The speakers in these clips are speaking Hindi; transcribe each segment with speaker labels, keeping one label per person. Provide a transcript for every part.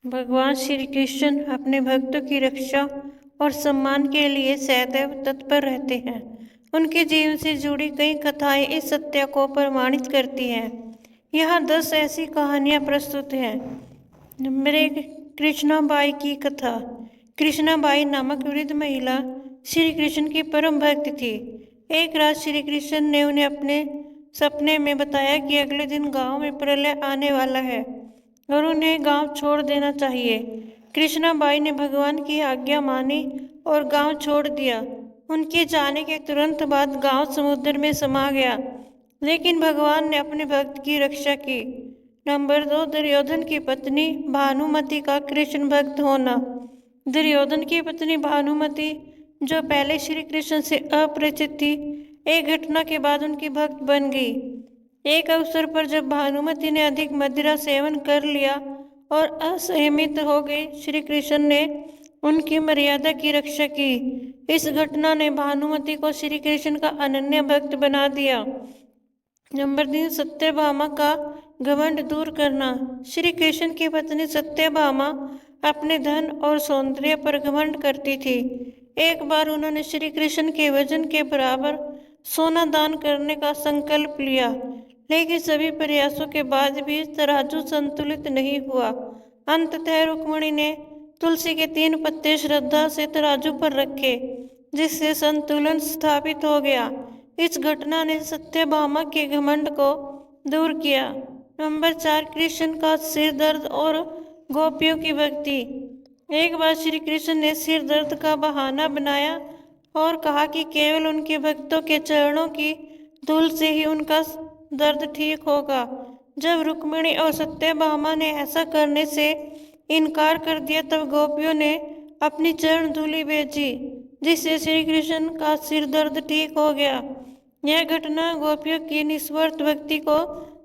Speaker 1: भगवान श्री कृष्ण अपने भक्तों की रक्षा और सम्मान के लिए सदैव तत्पर रहते हैं। उनके जीवन से जुड़ी कई कथाएं इस सत्य को प्रमाणित करती हैं। यहाँ 10 ऐसी कहानियाँ प्रस्तुत हैं। नंबर 1, कृष्णाबाई की कथा। कृष्णाबाई नामक वृद्ध महिला श्री कृष्ण की परम भक्त थी। एक रात श्री कृष्ण ने उन्हें अपने सपने में बताया कि अगले दिन गांव में प्रलय आने वाला है और उन्हें गांव छोड़ देना चाहिए। कृष्णाबाई ने भगवान की आज्ञा मानी और गांव छोड़ दिया। उनके जाने के तुरंत बाद गांव समुद्र में समा गया, लेकिन भगवान ने अपने भक्त की रक्षा की। नंबर 2, दुर्योधन की पत्नी भानुमति का कृष्ण भक्त होना। दुर्योधन की पत्नी भानुमति, जो पहले श्री कृष्ण से अपरिचित थी, एक घटना के बाद उनकी भक्त बन गई। एक अवसर पर जब भानुमति ने अधिक मदिरा सेवन कर लिया और असहमित हो गई, श्री कृष्ण ने उनकी मर्यादा की रक्षा की। इस घटना ने भानुमति को श्री कृष्ण का अनन्य भक्त बना दिया। नंबर 3, सत्यभामा का घमंड दूर करना। श्री कृष्ण की पत्नी सत्यभामा अपने धन और सौंदर्य पर घमंड करती थी। एक बार उन्होंने श्री कृष्ण के वजन के बराबर सोना दान करने का संकल्प लिया, लेकिन सभी प्रयासों के बाद भी तराजू संतुलित नहीं हुआ। अंततः रुक्मिणी ने तुलसी के 3 पत्ते श्रद्धा से तराजू पर रखे, जिससे संतुलन स्थापित हो गया। इस घटना ने सत्यभामा के घमंड को दूर किया। नंबर 4, कृष्ण का सिर दर्द और गोपियों की भक्ति। एक बार श्री कृष्ण ने सिर दर्द का बहाना बनाया और कहा कि केवल उनके भक्तों के चरणों की धूल से ही उनका दर्द ठीक होगा। जब रुक्मिणी और सत्यभामा ने ऐसा करने से इनकार कर दिया, तब गोपियों ने अपनी चरण धूलि भेजी, जिससे श्री कृष्ण का सिर दर्द ठीक हो गया। यह घटना गोपियों की निस्वार्थ भक्ति को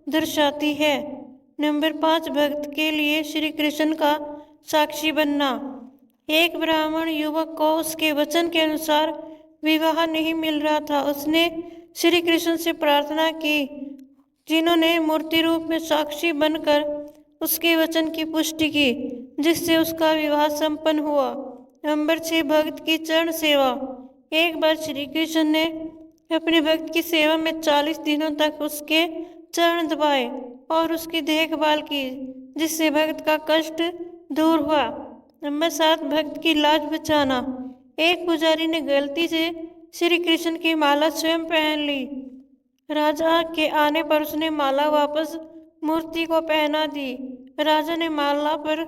Speaker 1: दर्शाती है। नंबर 5, भक्त के लिए श्री कृष्ण का साक्षी बनना। एक ब्राह्मण युवक को उसके वचन के अनुसार विवाह नहीं मिल रहा था। उसने श्री कृष्ण से प्रार्थना की, जिन्होंने मूर्ति रूप में साक्षी बनकर उसके वचन की पुष्टि की, जिससे उसका विवाह संपन्न हुआ। नंबर 6, भक्त की चरण सेवा। एक बार श्री कृष्ण ने अपने भक्त की सेवा में 40 दिनों तक उसके चरण दबाए और उसकी देखभाल की, जिससे भक्त का कष्ट दूर हुआ। नंबर 7, भक्त की लाज बचाना। एक पुजारी ने गलती से श्री कृष्ण की माला स्वयं पहन ली। राजा के आने पर उसने माला वापस मूर्ति को पहना दी। राजा ने माला पर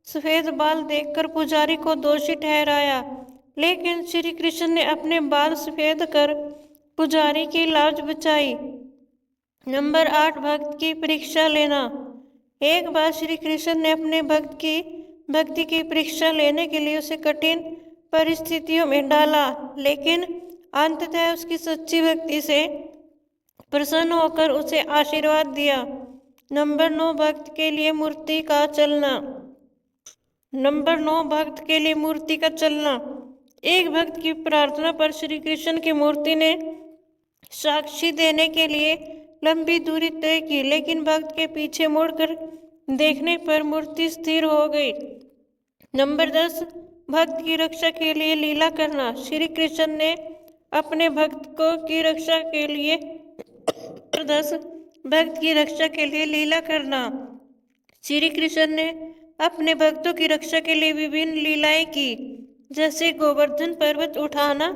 Speaker 1: सफेद बाल देखकर पुजारी को दोषी ठहराया, लेकिन श्री कृष्ण ने अपने बाल सफेद कर पुजारी की लाज बचाई। नंबर 8, भक्त की परीक्षा लेना। एक बार श्री कृष्ण ने अपने भक्त की भक्ति की परीक्षा लेने के लिए उसे कठिन परिस्थितियों में डाला, लेकिन अंततः उसकी सच्ची भक्ति से प्रसन्न होकर उसे आशीर्वाद दिया। नंबर 9, भक्त के लिए मूर्ति का चलना। नंबर 9, भक्त के लिए मूर्ति का चलना। एक भक्त की प्रार्थना पर श्री कृष्ण की मूर्ति ने साक्षी देने के लिए लंबी दूरी तय की, लेकिन भक्त के पीछे मुड़कर देखने पर मूर्ति स्थिर हो गई। नंबर 10, भक्त की रक्षा के लिए लीला करना। श्री कृष्ण ने अपने भक्त को की रक्षा के लिए 10, भक्त की रक्षा के लिए लीला करना। श्री कृष्ण ने अपने भक्तों की रक्षा के लिए विभिन्न लीलाएं की, जैसे गोवर्धन पर्वत उठाना,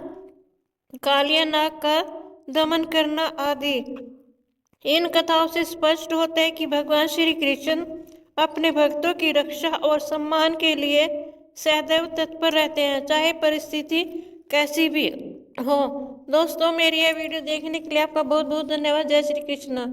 Speaker 1: कालिया नाग का दमन करना आदि। इन कथाओं से स्पष्ट होता है कि भगवान श्री कृष्ण अपने भक्तों की रक्षा और सम्मान के लिए सदैव तत्पर रहते हैं, चाहे परिस्थिति कैसी भी हो। दोस्तों, मेरी यह वीडियो देखने के लिए आपका बहुत बहुत धन्यवाद। जय श्री कृष्ण।